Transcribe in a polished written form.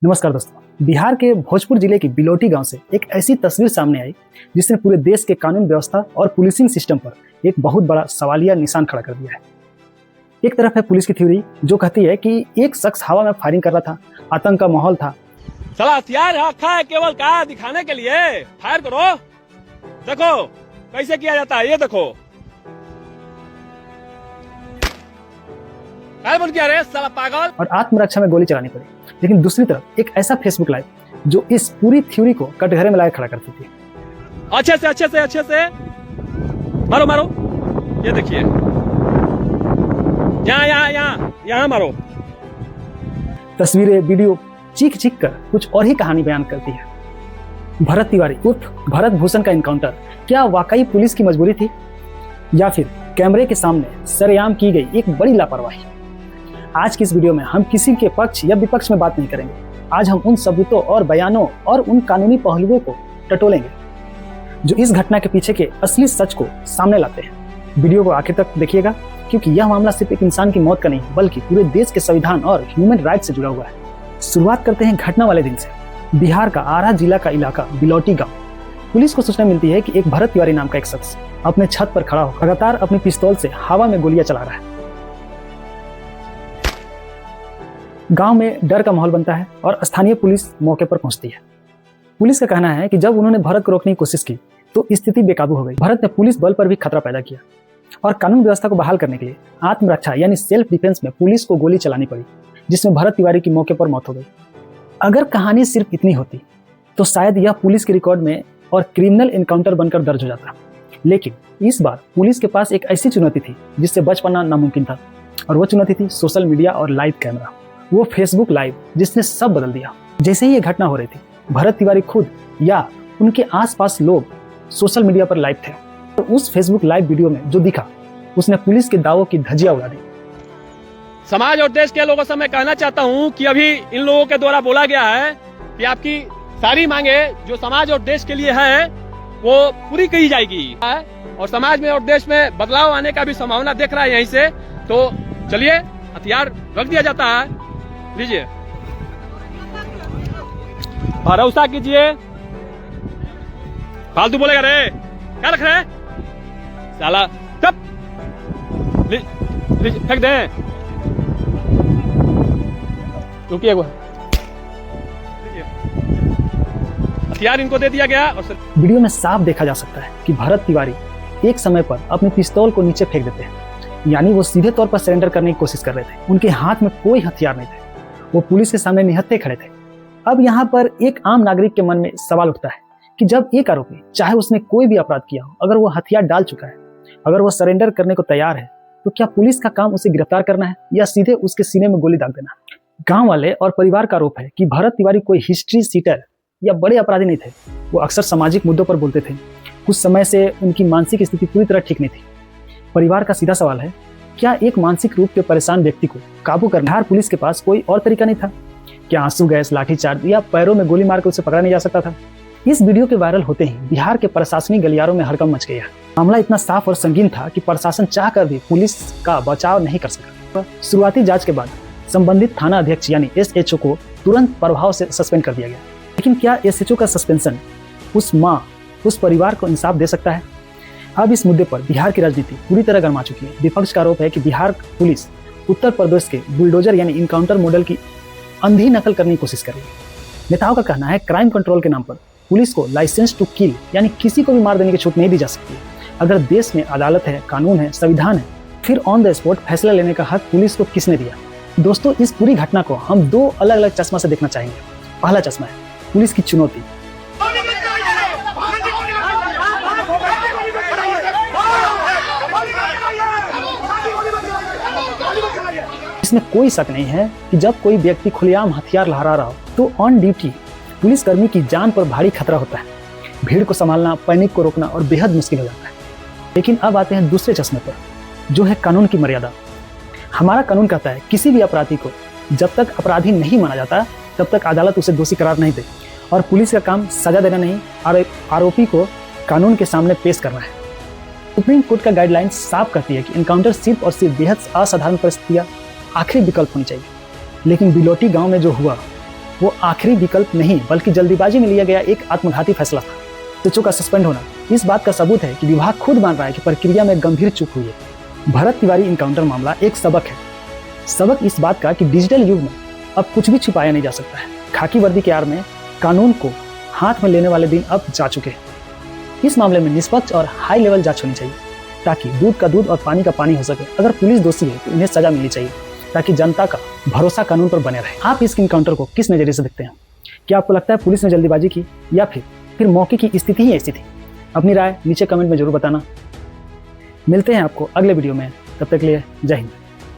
नमस्कार दोस्तों, बिहार के भोजपुर जिले के बिलोटी गांव से एक ऐसी तस्वीर सामने आई जिसने पूरे देश के कानून व्यवस्था और पुलिसिंग सिस्टम पर एक बहुत बड़ा सवालिया निशान खड़ा कर दिया है। एक तरफ है पुलिस की थ्योरी जो कहती है कि एक शख्स हवा में फायरिंग कर रहा था, आतंक का माहौल था। साला हथियार रखा है केवल क्या दिखाने के लिए, फायर करो, देखो कैसे किया जाता है, ये देखो काय बोल किया रे साला पागल, और आत्मरक्षा में गोली चलानी पड़ी। लेकिन दूसरी तरफ एक ऐसा फेसबुक लाइव जो इस पूरी थ्योरी को कटघरे में लाकर खड़ा करती थी। अच्छे से मारो मारो, ये देखिए यहाँ मारो। तस्वीरें वीडियो चीख कर कुछ और ही कहानी बयान करती है। भरत तिवारी उर्फ भरत भूषण का इनकाउंटर क्या वाकई पुलिस की मजबूरी थी या फिर कैमरे के सामने सरेआम की गई एक बड़ी लापरवाही? आज की इस वीडियो में हम किसी के पक्ष या विपक्ष में बात नहीं करेंगे। आज हम उन सबूतों और बयानों और उन कानूनी पहलुओं को टटोलेंगे जो इस घटना के पीछे के असली सच को सामने लाते हैं। वीडियो को आखिर तक देखिएगा क्योंकि यह मामला सिर्फ एक इंसान की मौत का नहीं बल्कि पूरे देश के संविधान और ह्यूमन राइट से जुड़ा हुआ है। शुरुआत करते हैं घटना वाले दिन से। बिहार का आरा जिला का इलाका बिलोटी गाँव। पुलिस को सूचना मिलती है कि एक भरत तिवारी नाम का एक शख्स अपने छत पर खड़ा होकर लगातार अपनी पिस्तौल से हवा में गोलियां चला रहा है। गांव में डर का माहौल बनता है और स्थानीय पुलिस मौके पर पहुंचती है। पुलिस का कहना है कि जब उन्होंने भरत को रोकने की कोशिश की तो स्थिति बेकाबू हो गई। भरत ने पुलिस बल पर भी खतरा पैदा किया और कानून व्यवस्था को बहाल करने के लिए आत्मरक्षा यानी सेल्फ डिफेंस में पुलिस को गोली चलानी पड़ी, जिसमें भरत तिवारी की मौके पर मौत हो गई। अगर कहानी सिर्फ इतनी होती तो शायद यह पुलिस के रिकॉर्ड में और क्रिमिनल एनकाउंटर बनकर दर्ज हो जाता। लेकिन इस बार पुलिस के पास एक ऐसी चुनौती थी जिससे बच पाना नामुमकिन था, और वो चुनौती थी सोशल मीडिया और लाइव कैमरा। वो फेसबुक लाइव जिसने सब बदल दिया। जैसे ही ये घटना हो रही थी, भरत तिवारी खुद या उनके आसपास लोग सोशल मीडिया पर लाइव थे। तो उस फेसबुक लाइव वीडियो में जो दिखा उसने पुलिस के दावों की धज्जियां उड़ा दी। समाज और देश के लोगों से मैं कहना चाहता हूँ कि अभी इन लोगों के द्वारा बोला गया है कि आपकी सारी मांगे जो समाज और देश के लिए है वो पूरी की जाएगी, और समाज में और देश में बदलाव आने का भी संभावना देख रहा है यहीं से। तो चलिए हथियार रख दिया जाता है, लीजिए, भरोसा कीजिए। फालतू बोलेगा रे, क्या रख रहे साला, कब फेंक दे, रुकिए, हथियार इनको दे दिया गया। और वीडियो में साफ देखा जा सकता है कि भरत तिवारी एक समय पर अपनी पिस्तौल को नीचे फेंक देते हैं, यानी वो सीधे तौर पर सरेंडर करने की कोशिश कर रहे थे। उनके हाथ में कोई हथियार नहीं थे, वो पुलिस के सामने निहत्थे खड़े थे। अब यहाँ पर एक आम नागरिक के मन में सवाल उठता है कि जब एक आरोपी, चाहे उसने कोई भी अपराध किया हो, अगर वो हथियार डाल चुका है, अगर वो सरेंडर करने को तैयार है, तो क्या पुलिस का काम उसे गिरफ्तार करना है या सीधे उसके सीने में गोली दाग देना? गाँव वाले और परिवार का आरोप है कि भरत तिवारी कोई हिस्ट्री सीटर या बड़े अपराधी नहीं थे। वो अक्सर सामाजिक मुद्दों पर बोलते थे। कुछ समय से उनकी मानसिक स्थिति पूरी तरह ठीक नहीं थी। परिवार का सीधा सवाल है, क्या एक मानसिक रूप से परेशान व्यक्ति को काबू करने बिहार पुलिस के पास कोई और तरीका नहीं था? क्या आंसू गैस, लाठीचार्ज या पैरों में गोली मारकर उसे पकड़ा नहीं जा सकता था? इस वीडियो के वायरल होते ही बिहार के प्रशासनिक गलियारों में हड़कंप मच गया। मामला इतना साफ और संगीन था कि प्रशासन चाहकर भी पुलिस का बचाव नहीं कर सका। शुरुआती जांच के बाद संबंधित थाना अध्यक्ष यानी SHO को तुरंत प्रभाव से सस्पेंड कर दिया गया। लेकिन क्या SHO का सस्पेंशन उस माँ, उस परिवार को इंसाफ दे सकता है? अब इस मुद्दे पर बिहार की राजनीति पूरी तरह गर्मा चुकी है। विपक्ष का आरोप है कि बिहार पुलिस उत्तर प्रदेश के बुलडोजर यानी इनकाउंटर मॉडल की अंधी नकल करने की कोशिश कर रही है। नेताओं का कहना है क्राइम कंट्रोल के नाम पर पुलिस को लाइसेंस टू किल यानी किसी को भी मार देने की छूट नहीं दी जा सकती। अगर देश में अदालत है, कानून है, संविधान है, फिर ऑन द स्पॉट फैसला लेने का हक पुलिस को किसने दिया? दोस्तों, इस पूरी घटना को हम दो अलग अलग चश्मा से देखना चाहेंगे। पहला चश्मा है पुलिस की चुनौती। इसमें कोई शक नहीं है कि जब कोई व्यक्ति खुलेआम हथियार लहरा रहा हो तो ऑन ड्यूटी पुलिसकर्मी की जान पर भारी खतरा होता है। भीड़ को संभालना, पैनिक को रोकना और बेहद मुश्किल हो जाता है। लेकिन अब आते हैं दूसरे चश्मे पर, जो है कानून की मर्यादा। हमारा कानून कहता है किसी भी अपराधी को जब तक अपराधी नहीं माना जाता तब तक अदालत उसे दोषी करार नहीं दे, और पुलिस का काम सजा देना नहीं, आरोपी को कानून के सामने पेश करना है। सुप्रीम कोर्ट का गाइडलाइन साफ करती है कि एनकाउंटर सिर्फ और सिर्फ बेहद असाधारण परिस्थितियां आखिरी विकल्प होनी चाहिए। लेकिन बिलोटी गांव में जो हुआ वो आखिरी विकल्प नहीं बल्कि जल्दीबाजी में लिया गया एक आत्मघाती फैसला था। स्टैचू का सस्पेंड होना इस बात का सबूत है कि विभाग खुद मान रहा है कि प्रक्रिया में गंभीर चूक हुई है। भरत तिवारी इनकाउंटर मामला एक सबक है, सबक इस बात का कि डिजिटल युग में अब कुछ भी छिपाया नहीं जा सकता है। खाकी वर्दी के आड़ में कानून को हाथ में लेने वाले दिन अब जा चुके हैं। इस मामले में निष्पक्ष और हाई लेवल जांच होनी चाहिए ताकि दूध का दूध और पानी का पानी हो सके। अगर पुलिस दोषी है तो इन्हें सजा मिलनी चाहिए ताकि जनता का भरोसा कानून पर बने रहे। आप इस इनकाउंटर को किस नजरिए से देखते हैं? क्या आपको लगता है पुलिस ने जल्दीबाजी की या फिर मौके की स्थिति ही ऐसी थी? अपनी राय नीचे कमेंट में जरूर बताना। मिलते हैं आपको अगले वीडियो में, तब तक के लिए जय हिंद।